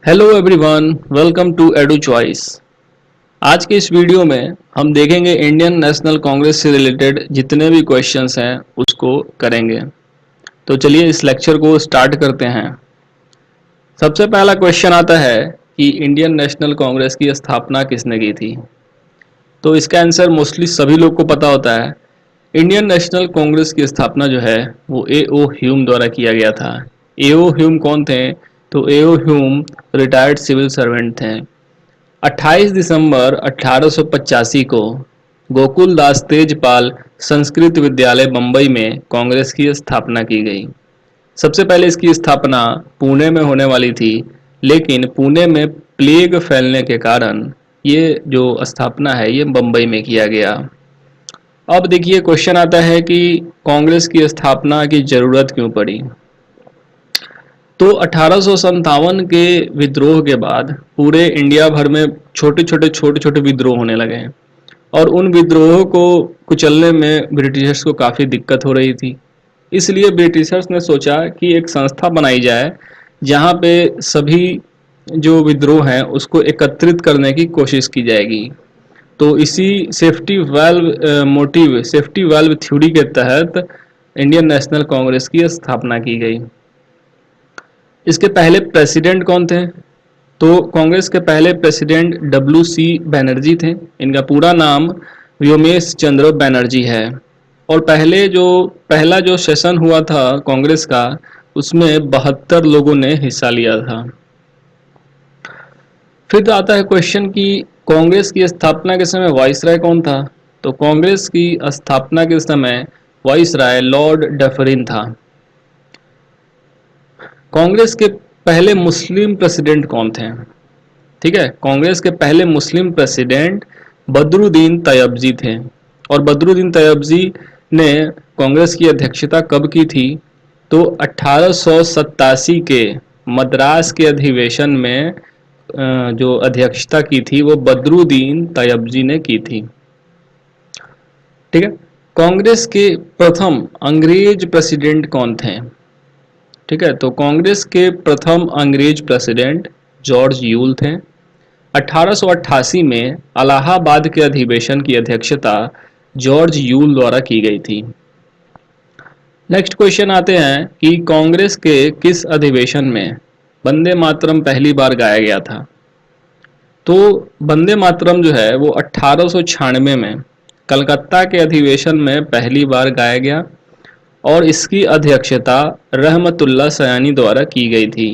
Hello everyone, welcome to Edu Choice. आज के इस वीडियो में हम देखेंगे इंडियन नेशनल कांग्रेस से रिलेटेड जितने भी क्वेश्चंस हैं उसको करेंगे। तो चलिए इस लेक्चर को स्टार्ट करते हैं। सबसे पहला क्वेश्चन आता है कि इंडियन नेशनल कांग्रेस की स्थापना किसने की थी। तो इसका आंसर मोस्टली सभी लोग को पता होता है। इंडियन नेशनल कांग्रेस की स्थापना जो है वो ए.ओ. ह्यूम द्वारा किया गया था। ए.ओ. ह्यूम कौन थे? तो A O. Hume retired civil servant थे। 28 दिसंबर 1885 को गोकुल दास तेजपाल संस्कृत विद्यालय बम्बई में कांग्रेस की स्थापना की गई। सबसे पहले इसकी स्थापना पुणे में होने वाली थी, लेकिन पुणे में प्लेग फैलने के कारण ये जो स्थापना है ये बम्बई में किया गया। अब देखिए क्वेश्चन आता है कि कांग्रेस की स्थापना की जरूरत क्यों पड़ी। तो 1857 के विद्रोह के बाद पूरे इंडिया भर में छोटे छोटे विद्रोह होने लगे हैं और उन विद्रोहों को कुचलने में ब्रिटिशर्स को काफ़ी दिक्कत हो रही थी। इसलिए ब्रिटिशर्स ने सोचा कि एक संस्था बनाई जाए जहाँ पे सभी जो विद्रोह हैं उसको एकत्रित करने की कोशिश की जाएगी। तो इसी सेफ्टी वाल्व थ्योरी के तहत इंडियन नेशनल कांग्रेस की स्थापना की गई। इसके पहले प्रेसिडेंट कौन थे? तो कांग्रेस के पहले प्रेसिडेंट डब्ल्यू.सी. बैनर्जी थे। इनका पूरा नाम व्योमेश चंद्र बैनर्जी है। और पहला जो सेशन हुआ था कांग्रेस का, उसमें 72 लोगों ने हिस्सा लिया था। फिर आता है क्वेश्चन कि कांग्रेस की स्थापना के समय वाइसराय कौन था। तो कांग्रेस की स्थापना के समय वाइसराय लॉर्ड डफरिन था। कांग्रेस के पहले मुस्लिम प्रेसिडेंट कौन थे? ठीक है, कांग्रेस के पहले मुस्लिम प्रेसिडेंट बदरुद्दीन तयबजी थे। और बदरुद्दीन तयबजी ने कांग्रेस की अध्यक्षता कब की थी? तो 1887 के मद्रास के अधिवेशन में जो अध्यक्षता की थी वो बदरुद्दीन तयबजी ने की थी। ठीक है, कांग्रेस के प्रथम अंग्रेज प्रेसिडेंट कौन थे? ठीक है, तो कांग्रेस के प्रथम अंग्रेज प्रेसिडेंट जॉर्ज यूल थे। 1888 में इलाहाबाद के अधिवेशन की अध्यक्षता जॉर्ज यूल द्वारा की गई थी। नेक्स्ट क्वेश्चन आते हैं कि कांग्रेस के किस अधिवेशन में वंदे मातरम पहली बार गाया गया था। तो वंदे मातरम जो है वो 1896 में कलकत्ता के अधिवेशन में पहली बार गाया गया और इसकी अध्यक्षता रहमतुल्लाह सयानी द्वारा की गई थी।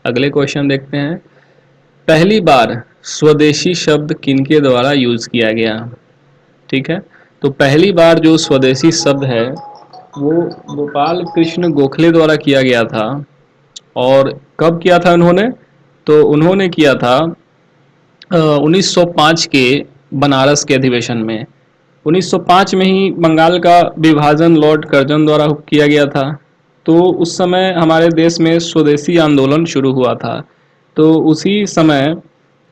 अगले क्वेश्चन देखते हैं, पहली बार स्वदेशी शब्द किनके द्वारा यूज किया गया। ठीक है, तो पहली बार जो स्वदेशी शब्द है वो गोपाल कृष्ण गोखले द्वारा किया गया था। और कब किया था उन्होंने? तो उन्होंने किया था 1905 के बनारस के अधिवेशन में। 1905 में ही बंगाल का विभाजन लॉर्ड कर्जन द्वारा किया गया था। तो उस समय हमारे देश में स्वदेशी आंदोलन शुरू हुआ था। तो उसी समय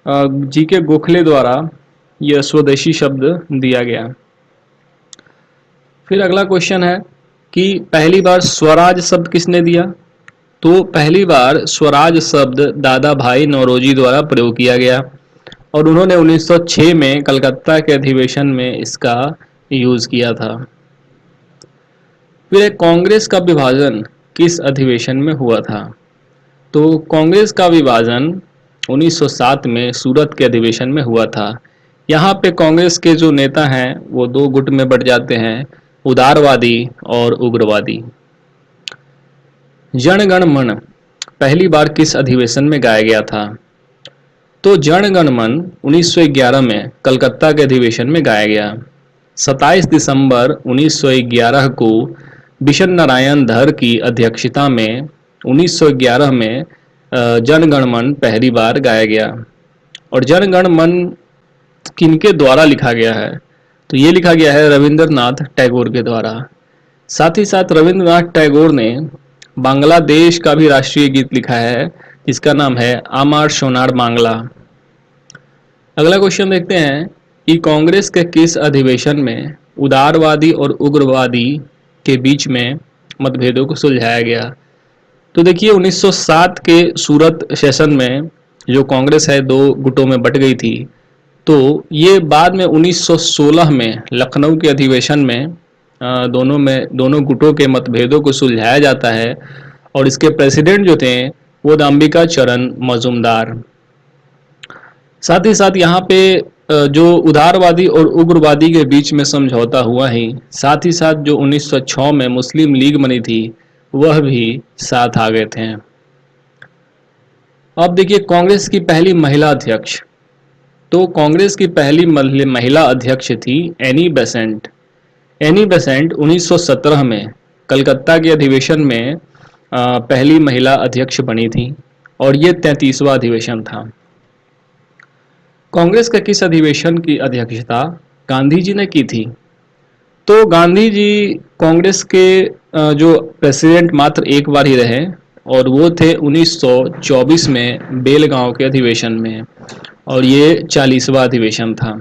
जी के गोखले द्वारा यह स्वदेशी शब्द दिया गया। फिर अगला क्वेश्चन है कि पहली बार स्वराज शब्द किसने दिया। तो पहली बार स्वराज शब्द दादा भाई नौरोजी द्वारा प्रयोग किया गया और उन्होंने 1906 में कलकत्ता के अधिवेशन में इसका यूज किया था। फिर कांग्रेस का विभाजन किस अधिवेशन में हुआ था। तो कांग्रेस का विभाजन 1907 में सूरत के अधिवेशन में हुआ था। यहाँ पे कांग्रेस के जो नेता हैं वो दो गुट में बढ़ जाते हैं, उदारवादी और उग्रवादी। जन गण मन पहली बार किस अधिवेशन में गाया गया था। तो जन गण मन 1911 में कलकत्ता के अधिवेशन में गाया गया। 27 दिसंबर 1911 को बिशन नारायण धर की अध्यक्षता में 1911 में जन गण मन पहली बार गाया गया। और जन गण मन किनके द्वारा लिखा गया है? तो ये लिखा गया है रविंद्रनाथ टैगोर के द्वारा। साथ ही साथ रविंद्रनाथ टैगोर ने बांग्लादेश का भी राष्ट्रीय गीत लिखा है जिसका नाम है आमार सोनार बांग्ला। अगला क्वेश्चन देखते हैं कि कांग्रेस के किस अधिवेशन में उदारवादी और उग्रवादी के बीच में मतभेदों को सुलझाया गया। तो देखिए 1907 के सूरत सेशन में जो कांग्रेस है दो गुटों में बट गई थी, तो ये बाद में 1916 में लखनऊ के अधिवेशन में दोनों गुटों के मतभेदों को सुलझाया जाता है और इसके प्रेसिडेंट जो थे वो अंबिका चरण मजूमदार। साथ ही साथ यहाँ पे जो उदारवादी और उग्रवादी के बीच में समझौता हुआ ही, साथ ही साथ जो 1906 में मुस्लिम लीग बनी थी वह भी साथ आ गए थे। अब देखिए कांग्रेस की पहली महिला अध्यक्ष, तो कांग्रेस की पहली महिला अध्यक्ष थी एनी बेसेंट। एनी बेसेंट 1917 में कलकत्ता के अधिवेशन में पहली महिला अध्यक्ष बनी थी और ये 33वां अधिवेशन था। कांग्रेस का किस अधिवेशन की अध्यक्षता गांधी जी ने की थी? तो गांधी जी कांग्रेस के जो प्रेसिडेंट मात्र एक बार ही रहे और वो थे 1924 में बेलगांव के अधिवेशन में, और ये 40वां अधिवेशन था।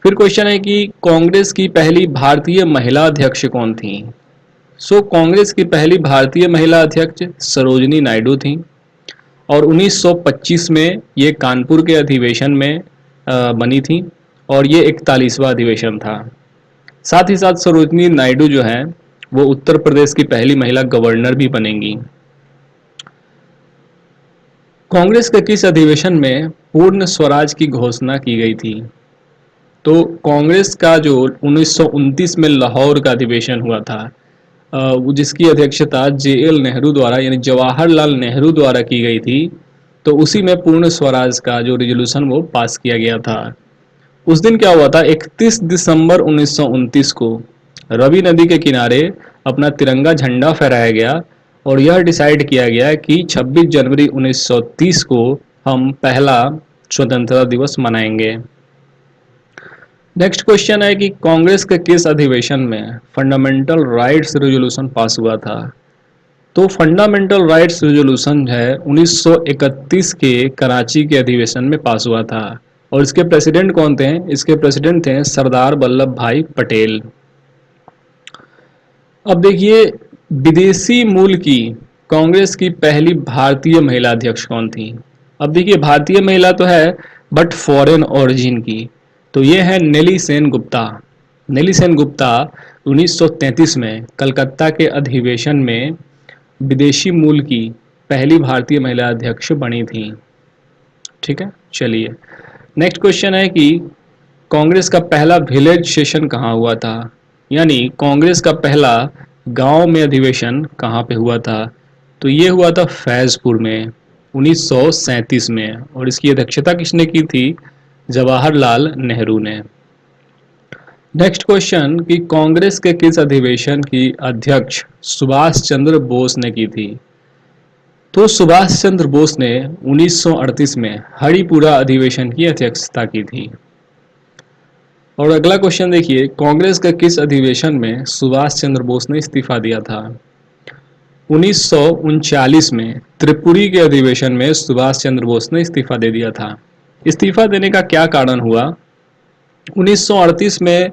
फिर क्वेश्चन है कि कांग्रेस की पहली भारतीय महिला अध्यक्ष कौन थी? कांग्रेस की पहली भारतीय महिला अध्यक्ष सरोजिनी नायडू थी और 1925 में ये कानपुर के अधिवेशन में बनी थी और ये 41वां अधिवेशन था। साथ ही साथ सरोजिनी नायडू जो है वो उत्तर प्रदेश की पहली महिला गवर्नर भी बनेंगी। कांग्रेस के किस अधिवेशन में पूर्ण स्वराज की घोषणा की गई थी? तो कांग्रेस का जो 1929 में लाहौर का अधिवेशन हुआ था, जिसकी अध्यक्षता JL नेहरू द्वारा यानी जवाहरलाल नेहरू द्वारा की गई थी, तो उसी में पूर्ण स्वराज का जो रिजोल्यूशन वो पास किया गया था। उस दिन क्या हुआ था, 31 दिसंबर 1929 को रवि नदी के किनारे अपना तिरंगा झंडा फहराया गया और यह डिसाइड किया गया कि 26 जनवरी 1930 को हम पहला स्वतंत्रता दिवस मनाएंगे। नेक्स्ट क्वेश्चन है कि कांग्रेस के किस अधिवेशन में फंडामेंटल राइट्स रेजोल्यूशन पास हुआ था? तो फंडामेंटल राइट्स रेजोल्यूशन है 1931 के कराची के अधिवेशन में पास हुआ था और इसके प्रेसिडेंट कौन थे? इसके प्रेसिडेंट थे सरदार वल्लभ भाई पटेल। अब देखिए विदेशी मूल की कांग्रेस की पहली भारतीय महिला अध्यक्ष कौन थी? अब देखिए भारतीय महिला तो है बट फॉरेन ओरिजिन की, तो ये है नेली सेन गुप्ता। नेली सेन गुप्ता 1933 में कलकत्ता के अधिवेशन में विदेशी मूल की पहली भारतीय महिला अध्यक्ष बनी थी। ठीक है, चलिए नेक्स्ट क्वेश्चन है कि कांग्रेस का पहला विलेज सेशन कहाँ हुआ था? यानी कांग्रेस का पहला गांव में अधिवेशन कहाँ पे हुआ था? तो ये हुआ था फैजपुर में 1937 में और इसकी अध्यक्षता किसने की थी? जवाहरलाल नेहरू ने। नेक्स्ट क्वेश्चन कि कांग्रेस के किस अधिवेशन की अध्यक्ष सुभाष चंद्र बोस ने की थी? तो सुभाष चंद्र बोस ने 1938 में हरिपुरा अधिवेशन की अध्यक्षता की थी। और अगला क्वेश्चन देखिए, कांग्रेस के किस अधिवेशन में सुभाष चंद्र बोस ने इस्तीफा दिया था? 1939 में त्रिपुरी के अधिवेशन में सुभाष चंद्र बोस ने इस्तीफा दे दिया था। इस्तीफा देने का क्या कारण हुआ? 1938 में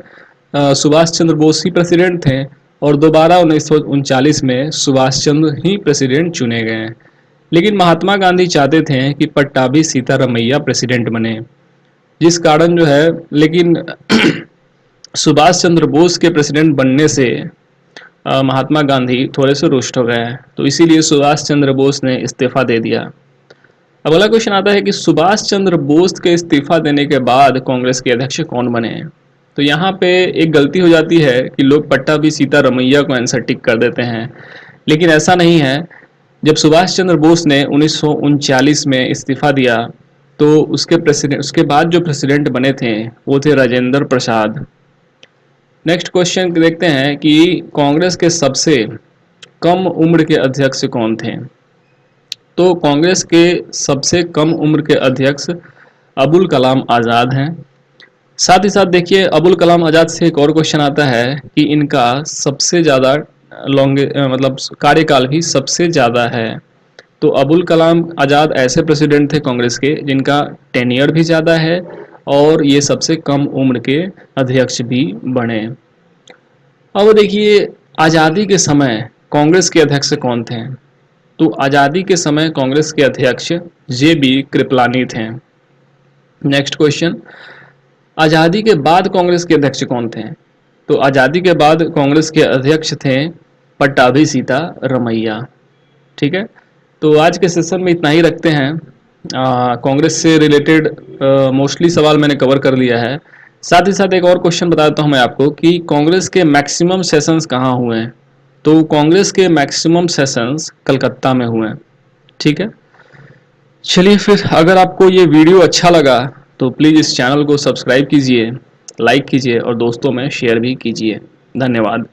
सुभाष चंद्र बोस ही प्रेसिडेंट थे और दोबारा 1939 में सुभाष चंद्र ही प्रेसिडेंट चुने गए, लेकिन महात्मा गांधी चाहते थे कि पट्टाभी सीतारमैया प्रेसिडेंट बने, जिस कारण जो है लेकिन सुभाष चंद्र बोस के प्रेसिडेंट बनने से महात्मा गांधी थोड़े से रुष्ट हो गए, तो इसीलिए सुभाष चंद्र बोस ने इस्तीफा दे दिया। अब अगला क्वेश्चन आता है कि सुभाष चंद्र बोस के इस्तीफा देने के बाद कांग्रेस के अध्यक्ष कौन बने? तो यहाँ पे एक गलती हो जाती है कि लोग पट्टाभी सीतारमैया को आंसर टिक कर देते हैं, लेकिन ऐसा नहीं है। जब सुभाष चंद्र बोस ने 1939 में इस्तीफा दिया तो उसके बाद जो प्रेसिडेंट बने थे वो थे राजेंद्र प्रसाद। नेक्स्ट क्वेश्चन देखते हैं कि कांग्रेस के सबसे कम उम्र के अध्यक्ष कौन थे? तो कांग्रेस के सबसे कम उम्र के अध्यक्ष अबुल कलाम आज़ाद हैं। साथ ही साथ देखिए अबुल कलाम आज़ाद से एक और क्वेश्चन आता है कि इनका सबसे ज़्यादा मतलब कार्यकाल भी सबसे ज़्यादा है। तो अबुल कलाम आज़ाद ऐसे प्रेसिडेंट थे कांग्रेस के जिनका टेन्योर भी ज़्यादा है और ये सबसे कम उम्र के अध्यक्ष भी बने। अब देखिए आज़ादी के समय कांग्रेस के अध्यक्ष कौन थे? तो आज़ादी के समय कांग्रेस के अध्यक्ष जे.बी. कृपलानी थे। नेक्स्ट क्वेश्चन, आज़ादी के बाद कांग्रेस के अध्यक्ष कौन थे? तो आज़ादी के बाद कांग्रेस के अध्यक्ष थे पट्टाभी सीतारमैया। ठीक है, तो आज के सेशन में इतना ही रखते हैं। कांग्रेस से रिलेटेड मोस्टली सवाल मैंने कवर कर लिया है। साथ ही साथ एक और क्वेश्चन बता देता हूँ मैं आपको कि कांग्रेस के मैक्सिमम सेशंस कहाँ हुए हैं। तो कांग्रेस के मैक्सिमम सेशंस कलकत्ता में हुए हैं। ठीक है, चलिए फिर, अगर आपको ये वीडियो अच्छा लगा तो प्लीज़ इस चैनल को सब्सक्राइब कीजिए, लाइक कीजिए और दोस्तों में शेयर भी कीजिए। धन्यवाद।